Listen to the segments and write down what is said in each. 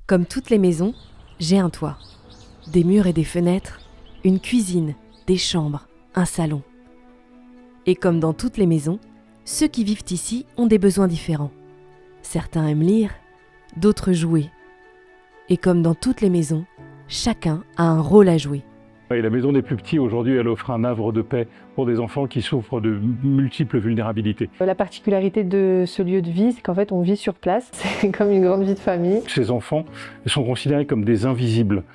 Comme toutes les maisons, j'ai un toit. Des murs et des fenêtres, une cuisine, des chambres, un salon. Et comme dans toutes les maisons, ceux qui vivent ici ont des besoins différents. Certains aiment lire, d'autres jouer. Et comme dans toutes les maisons, chacun a un rôle à jouer. Et la maison des plus petits, aujourd'hui, elle offre un havre de paix pour des enfants qui souffrent de multiples vulnérabilités. La particularité de ce lieu de vie, c'est qu'en fait, on vit sur place. C'est comme une grande vie de famille. Ces enfants sont considérés comme des invisibles.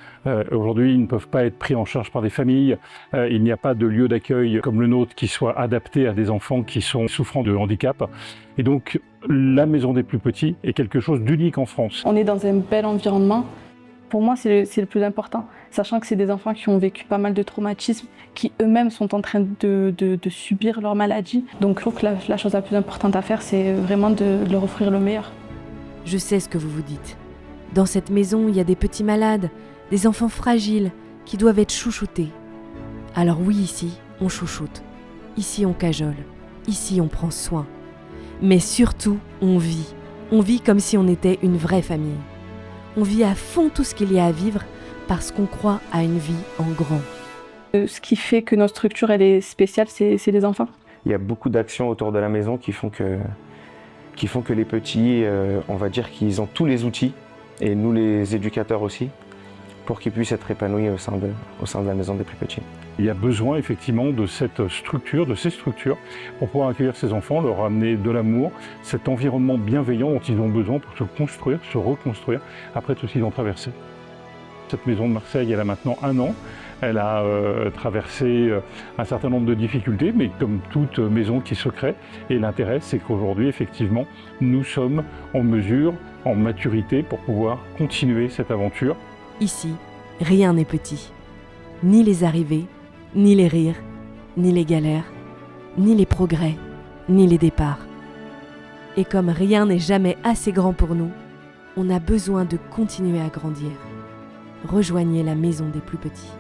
Aujourd'hui, ils ne peuvent pas être pris en charge par des familles. Il n'y a pas de lieu d'accueil comme le nôtre qui soit adapté à des enfants qui sont souffrant de handicap. Et donc, la maison des plus petits est quelque chose d'unique en France. On est dans un bel environnement. Pour moi, c'est le plus important, sachant que c'est des enfants qui ont vécu pas mal de traumatismes, qui eux-mêmes sont en train de subir leur maladie. Donc je trouve que la chose la plus importante à faire, c'est vraiment de leur offrir le meilleur. Je sais ce que vous vous dites. Dans cette maison, il y a des petits malades, des enfants fragiles qui doivent être chouchoutés. Alors oui, ici, on chouchoute. Ici, on cajole. Ici, on prend soin. Mais surtout, on vit. On vit comme si on était une vraie famille. On vit à fond tout ce qu'il y a à vivre parce qu'on croit à une vie en grand. Ce qui fait que notre structure elle est spéciale, c'est les enfants. Il y a beaucoup d'actions autour de la maison qui font que les petits, on va dire qu'ils ont tous les outils, et nous les éducateurs aussi, pour qu'ils puissent être épanouis au sein de la maison des plus petits. Il y a besoin effectivement de cette structure, de ces structures, pour pouvoir accueillir ces enfants, leur amener de l'amour, cet environnement bienveillant dont ils ont besoin pour se construire, se reconstruire après tout ce qu'ils ont traversé. Cette maison de Marseille, elle a maintenant 1 an. Elle a traversé un certain nombre de difficultés, mais comme toute maison qui se crée. Et l'intérêt, c'est qu'aujourd'hui, effectivement, nous sommes en mesure, en maturité, pour pouvoir continuer cette aventure. Ici, rien n'est petit. Ni les arrivées, ni les rires, ni les galères, ni les progrès, ni les départs. Et comme rien n'est jamais assez grand pour nous, on a besoin de continuer à grandir. Rejoignez la maison des plus petits.